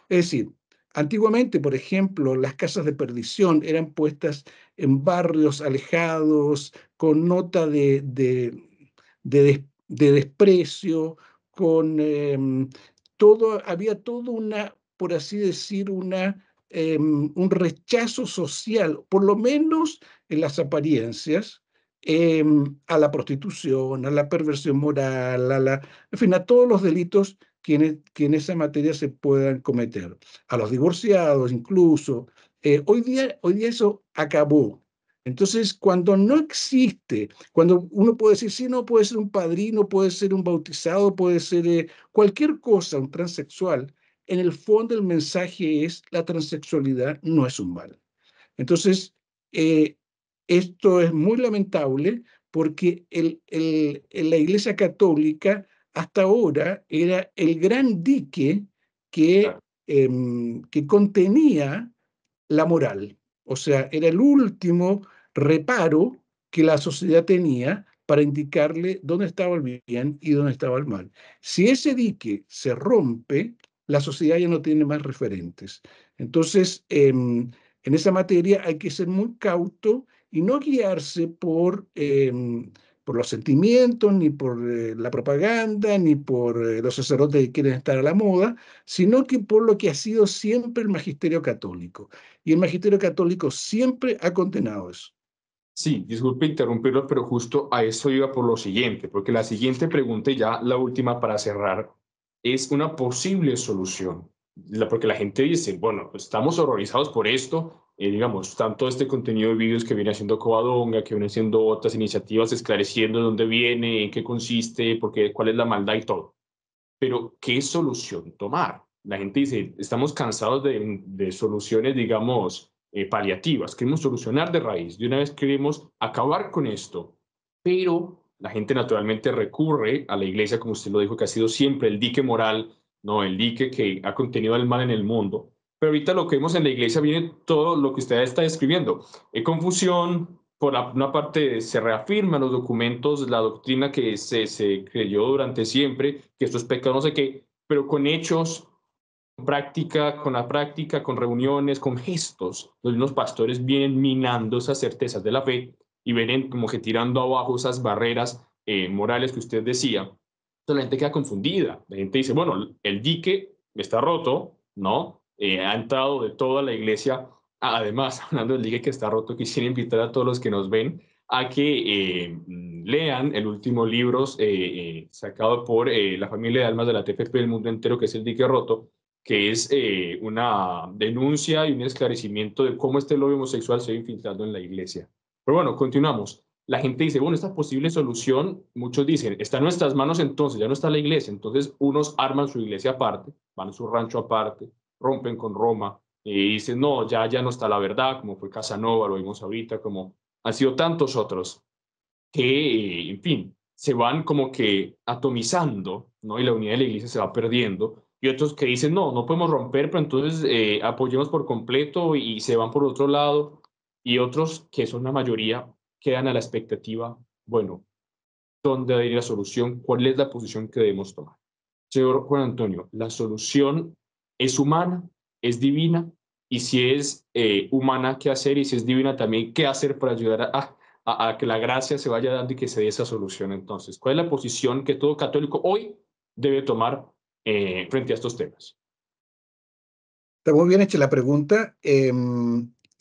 B: Es decir, antiguamente, por ejemplo, las casas de perdición eran puestas en barrios alejados, con nota de desprecio, había todo una, por así decir, un rechazo social, por lo menos en las apariencias, a la prostitución, a la perversión moral, en fin, a todos los delitos que en esa materia se puedan cometer, a los divorciados incluso. Hoy día eso acabó. Entonces, cuando no existe, cuando uno puede decir, sí, no, puede ser un padrino, puede ser un bautizado, puede ser cualquier cosa, un transexual, en el fondo el mensaje es la transexualidad no es un mal. Entonces, eh, esto es muy lamentable porque la Iglesia Católica hasta ahora era el gran dique que,
A: Claro.
B: que contenía la moral. O sea, era el último reparo que la sociedad tenía para indicarle dónde estaba el bien y dónde estaba el mal. Si ese dique se rompe, la sociedad ya no tiene más referentes. Entonces, en esa materia hay que ser muy cauto y no guiarse por los sentimientos, ni por la propaganda, ni por los sacerdotes que quieren estar a la moda, sino que por lo que ha sido siempre el magisterio católico. Y el magisterio católico siempre ha condenado eso.
A: Sí, disculpe interrumpirlo, pero justo a eso iba por lo siguiente, porque la siguiente pregunta, y ya la última para cerrar, es una posible solución. Porque la gente dice, bueno, pues estamos horrorizados por esto, digamos, tanto este contenido de vídeos que viene haciendo Covadonga, que viene haciendo otras iniciativas esclareciendo de dónde viene, en qué consiste, porque, cuál es la maldad y todo. Pero, ¿qué solución tomar? La gente dice, estamos cansados de soluciones, digamos, paliativas, queremos solucionar de raíz, de una vez queremos acabar con esto, pero la gente naturalmente recurre a la iglesia, como usted lo dijo, que ha sido siempre el dique moral, no el dique que ha contenido el mal en el mundo. Pero ahorita lo que vemos en la iglesia viene todo lo que usted está describiendo. Confusión, por una parte se reafirma en los documentos la doctrina que se creyó durante siempre, que esto es pecado, no sé qué, pero con hechos, práctica, con la práctica, con reuniones, con gestos, los mismos pastores vienen minando esas certezas de la fe y vienen como que tirando abajo esas barreras morales que usted decía. Entonces la gente queda confundida. La gente dice, bueno, el dique está roto, ¿no? Ha entrado de toda la iglesia. Además, hablando del dique que está roto, quisiera invitar a todos los que nos ven a que lean el último libro sacado por la familia de almas de la TFP del mundo entero, que es El Dique Roto, que es una denuncia y un esclarecimiento de cómo este lobby homosexual se ha infiltrado en la iglesia. Pero bueno, continuamos. La gente dice, bueno, esta posible solución, muchos dicen, está en nuestras manos entonces, ya no está la iglesia. Entonces, unos arman su iglesia aparte, van a su rancho aparte, rompen con Roma y dicen, no, ya no está la verdad, como fue Casanova, lo vimos ahorita, como han sido tantos otros que, en fin, se van como que atomizando, ¿no? Y la unidad de la iglesia se va perdiendo. Y otros que dicen, no, no podemos romper, pero entonces apoyemos por completo y se van por otro lado. Y otros, que son la mayoría, quedan a la expectativa, bueno, ¿dónde va a ir la solución? ¿Cuál es la posición que debemos tomar? Señor Juan Antonio, la solución es humana, es divina, y si es humana, ¿qué hacer? Y si es divina también, ¿qué hacer para ayudar a que la gracia se vaya dando y que se dé esa solución? Entonces, ¿cuál es la posición que todo católico hoy debe tomar frente a estos temas?
B: Está muy bien hecha la pregunta.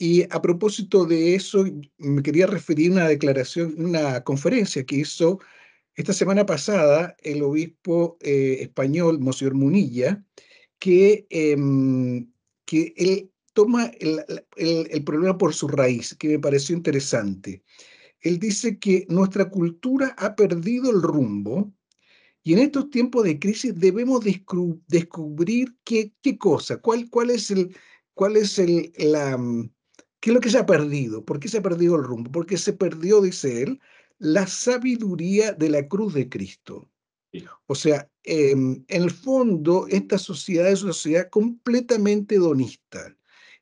B: Y a propósito de eso, me quería referir a una declaración, una conferencia que hizo esta semana pasada el obispo español, Monseñor Munilla, que él toma el problema por su raíz, que me pareció interesante. Él dice que nuestra cultura ha perdido el rumbo y en estos tiempos de crisis debemos descubrir qué cosa, cuál es qué es lo que se ha perdido, por qué se ha perdido el rumbo, porque se perdió, dice él, la sabiduría de la cruz de Cristo.
A: Sí,
B: O sea, en el fondo, esta sociedad es una sociedad completamente hedonista.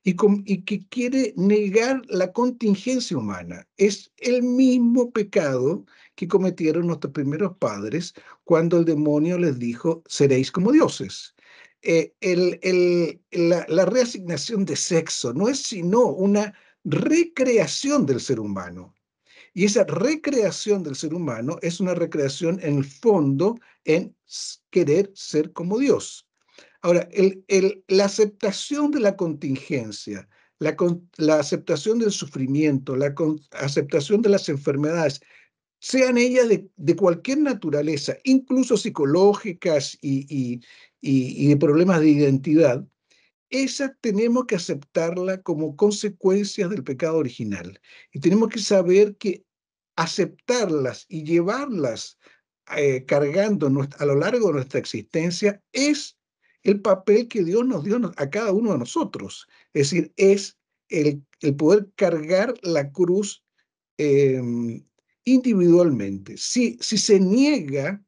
B: y que quiere negar la contingencia humana. Es el mismo pecado que cometieron nuestros primeros padres cuando el demonio les dijo, seréis como dioses. La reasignación de sexo no es sino una recreación del ser humano. Y esa recreación del ser humano es una recreación en el fondo en querer ser como Dios. Ahora, la aceptación de la contingencia, la aceptación del sufrimiento, aceptación de las enfermedades, sean ellas de cualquier naturaleza, incluso psicológicas y de problemas de identidad, esa tenemos que aceptarla como consecuencias del pecado original. Y tenemos que saber que aceptarlas y llevarlas cargando a lo largo de nuestra existencia es el papel que Dios nos dio a cada uno de nosotros. Es decir, es el poder cargar la cruz eh, individualmente. Si se niega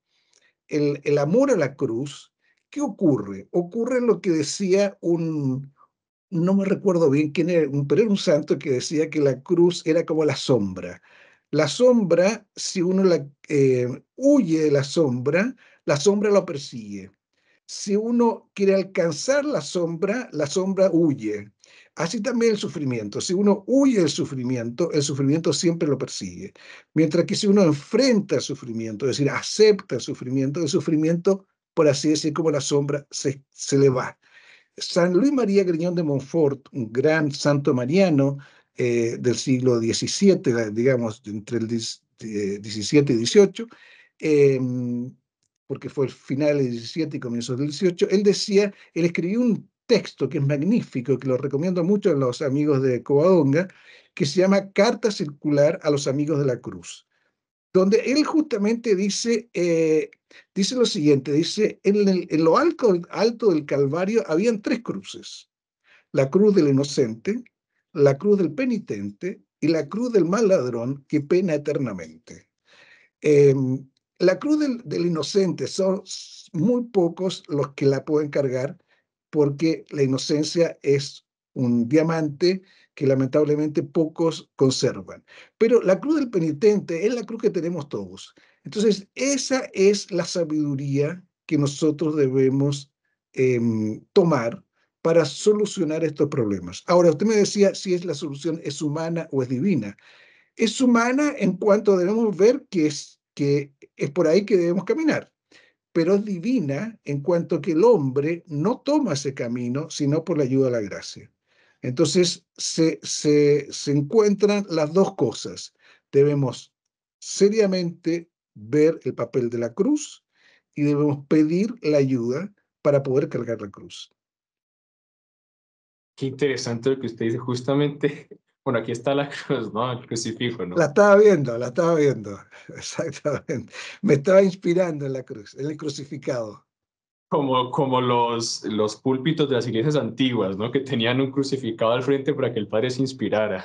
B: el amor a la cruz, ¿qué ocurre? Ocurre lo que decía no me recuerdo bien quién era, pero era un santo que decía que la cruz era como la sombra. La sombra, si uno huye de la sombra lo persigue. Si uno quiere alcanzar la sombra huye. Así también el sufrimiento. Si uno huye del sufrimiento, el sufrimiento siempre lo persigue. Mientras que si uno enfrenta el sufrimiento, es decir, acepta el sufrimiento, por así decir, como la sombra, se le va. San Luis María Griñón de Montfort, un gran santo mariano del siglo XVII, digamos, entre el XVII y XVIII, eh, porque fue el final del XVII y comienzos del XVIII, él escribió un texto que es magnífico, que lo recomiendo mucho a los amigos de Covadonga, que se llama Carta Circular a los Amigos de la Cruz, donde él justamente dice lo siguiente, dice, en lo alto del Calvario habían tres cruces: la cruz del inocente, la cruz del penitente y la cruz del mal ladrón que pena eternamente. Eh, la cruz del inocente son muy pocos los que la pueden cargar porque la inocencia es un diamante que lamentablemente pocos conservan. Pero la cruz del penitente es la cruz que tenemos todos. Entonces, esa es la sabiduría que nosotros debemos tomar para solucionar estos problemas. Ahora, usted me decía si la solución es humana o es divina. Es humana en cuanto debemos ver que es por ahí que debemos caminar, pero es divina en cuanto que el hombre no toma ese camino sino por la ayuda de la gracia. Entonces se encuentran las dos cosas. Debemos seriamente ver el papel de la cruz y debemos pedir la ayuda para poder cargar la cruz.
A: Qué interesante lo que usted dice, justamente, bueno, aquí está la cruz, ¿no? El crucifijo, ¿no?
B: La estaba viendo, exactamente. Me estaba inspirando en la cruz, en el crucificado.
A: Como los púlpitos de las iglesias antiguas, ¿no? Que tenían un crucificado al frente para que el padre se inspirara.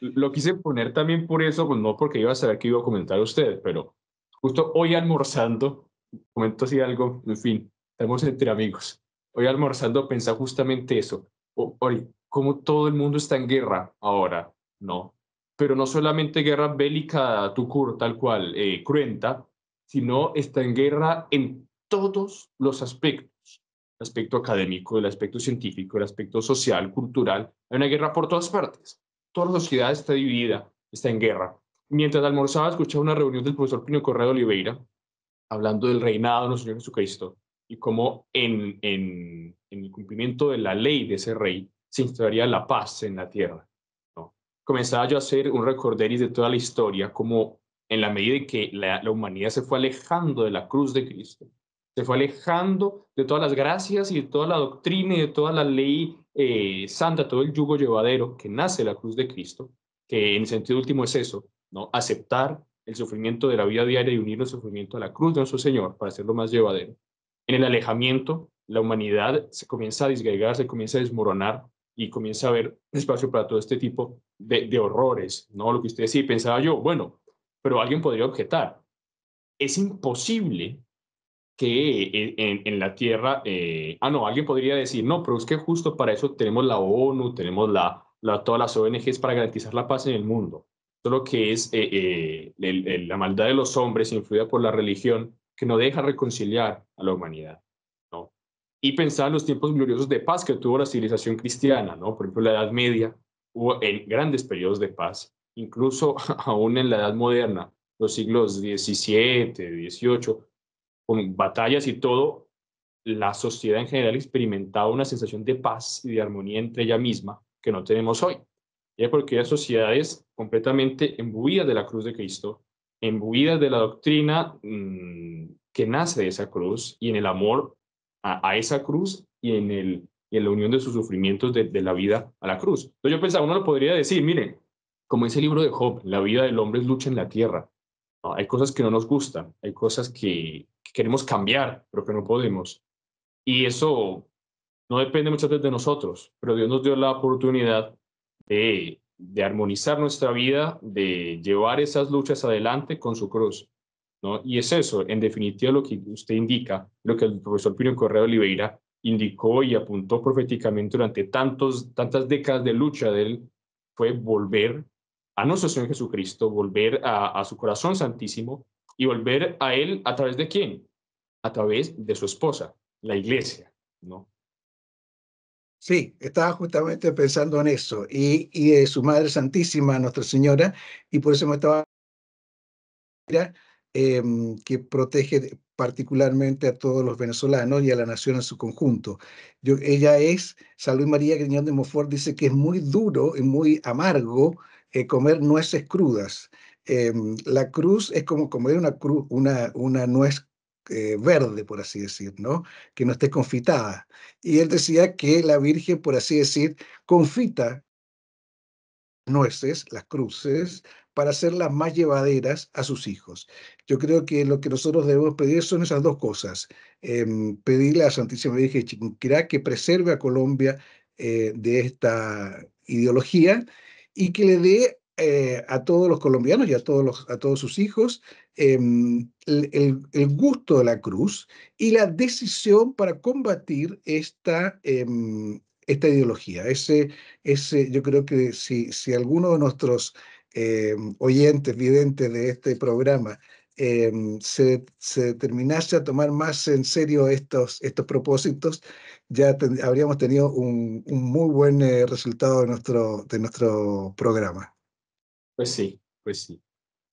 A: Lo quise poner también por eso, pues no porque iba a saber que iba a comentar usted, pero justo hoy almorzando, comento así algo, en fin, estamos entre amigos. Hoy almorzando pensaba justamente eso. Oye, como todo el mundo está en guerra ahora, ¿no? Pero no solamente guerra bélica, tucur, tal cual, cruenta, sino está en guerra en todos los aspectos. El aspecto académico, el aspecto científico, el aspecto social, cultural. Hay una guerra por todas partes. Toda la sociedad está dividida, está en guerra. Mientras almorzaba, escuchaba una reunión del profesor Pino Correa de Oliveira hablando del reinado de nuestro Señor Jesucristo y cómo en el cumplimiento de la ley de ese rey se instauraría la paz en la tierra, ¿no? Comenzaba yo a hacer un recorderis de toda la historia, como en la medida en que la humanidad se fue alejando de la cruz de Cristo, se fue alejando de todas las gracias y de toda la doctrina y de toda la ley santa, todo el yugo llevadero que nace de la cruz de Cristo, que en sentido último es eso, ¿no? Aceptar el sufrimiento de la vida diaria y unir el sufrimiento a la cruz de nuestro Señor para hacerlo más llevadero. En el alejamiento, la humanidad se comienza a disgregar, se comienza a desmoronar y comienza a haber espacio para todo este tipo de horrores, ¿no? Lo que usted decía, pensaba yo, bueno, pero alguien podría objetar, es imposible que en la tierra, no, alguien podría decir, no, pero es que justo para eso tenemos la ONU, tenemos todas las ONGs para garantizar la paz en el mundo. Solo que es la maldad de los hombres influida por la religión que no deja reconciliar a la humanidad, ¿no? Y pensar en los tiempos gloriosos de paz que tuvo la civilización cristiana, ¿no? Por ejemplo, la Edad Media, hubo grandes periodos de paz, incluso aún en la Edad Moderna, los siglos XVII, XVIII, con batallas y todo, la sociedad en general experimentaba una sensación de paz y de armonía entre ella misma que no tenemos hoy. Ya porque hay sociedades completamente imbuidas de la cruz de Cristo, imbuidas de la doctrina que nace de esa cruz y en el amor a esa cruz y en la unión de sus sufrimientos de la vida a la cruz. Entonces yo pensaba, uno lo podría decir, miren, como ese libro de Job, la vida del hombre es lucha en la tierra. ¿No? Hay cosas que no nos gustan, hay cosas que queremos cambiar, pero que no podemos. Y eso no depende muchas veces de nosotros, pero Dios nos dio la oportunidad de armonizar nuestra vida, de llevar esas luchas adelante con su cruz, ¿no? Y es eso, en definitiva, lo que usted indica, lo que el profesor Pino Correa de Oliveira indicó y apuntó proféticamente durante tantas décadas de lucha de él, fue volver a nuestro Señor Jesucristo, volver a su corazón santísimo y volver a Él a través de quién? A través de su esposa, la iglesia, ¿no?
B: Sí, estaba justamente pensando en eso y de su Madre Santísima, Nuestra Señora, y por eso me estaba que protege particularmente a todos los venezolanos y a la nación en su conjunto. Ella es, San Luis María Griñón de Montfort dice que es muy duro y muy amargo comer nueces crudas. La cruz es como comer una nuez verde, por así decir, ¿no? Que no esté confitada. Y él decía que la Virgen, por así decir, confita nueces, las cruces, para hacerlas más llevaderas a sus hijos. Yo creo que lo que nosotros debemos pedir son esas dos cosas. Pedirle a la Santísima Virgen de Chiquinquirá que preserve a Colombia de esta ideología y que le dé a todos los colombianos y a todos sus hijos el gusto de la cruz y la decisión para combatir esta ideología. Yo creo que si alguno de nuestros oyentes, videntes de este programa, se determinase a tomar más en serio estos propósitos, ya habríamos tenido un muy buen resultado de nuestro programa.
A: Pues sí, pues sí.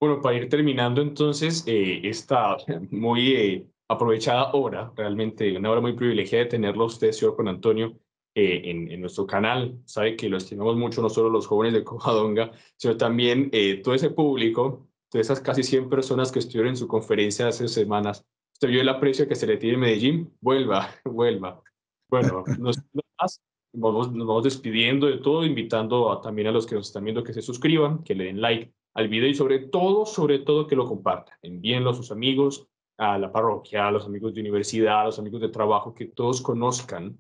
A: Bueno, para ir terminando entonces esta muy aprovechada hora, realmente una hora muy privilegiada de tenerlo a usted, señor Juan Antonio, en nuestro canal. Sabe que lo estimamos mucho no solo los jóvenes de Covadonga, sino también todo ese público, todas esas casi 100 personas que estuvieron en su conferencia hace semanas. Usted vio el aprecio que se le tiene en Medellín. Vuelva, vuelva. Bueno, nos vamos despidiendo de todo, invitando también a los que nos están viendo que se suscriban, que le den like al video y sobre todo que lo compartan. Envíenlo a sus amigos, a la parroquia, a los amigos de universidad, a los amigos de trabajo, que todos conozcan,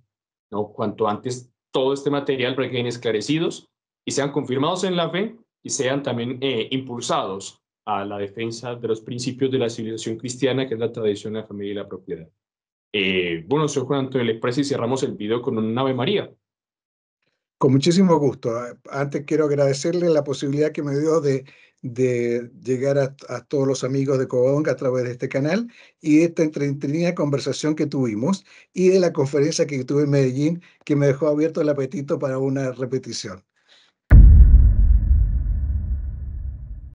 A: ¿no? Cuanto antes todo este material para que queden esclarecidos y sean confirmados en la fe y sean también impulsados a la defensa de los principios de la civilización cristiana, que es la tradición, la familia y la propiedad. Bueno, señor Juan Antonio, ¿le parece y cerramos el video con un Ave María?
B: Con muchísimo gusto. Antes quiero agradecerle la posibilidad que me dio de llegar a todos los amigos de Covadonga a través de este canal y de esta entretenida conversación que tuvimos y de la conferencia que tuve en Medellín que me dejó abierto el apetito para una repetición.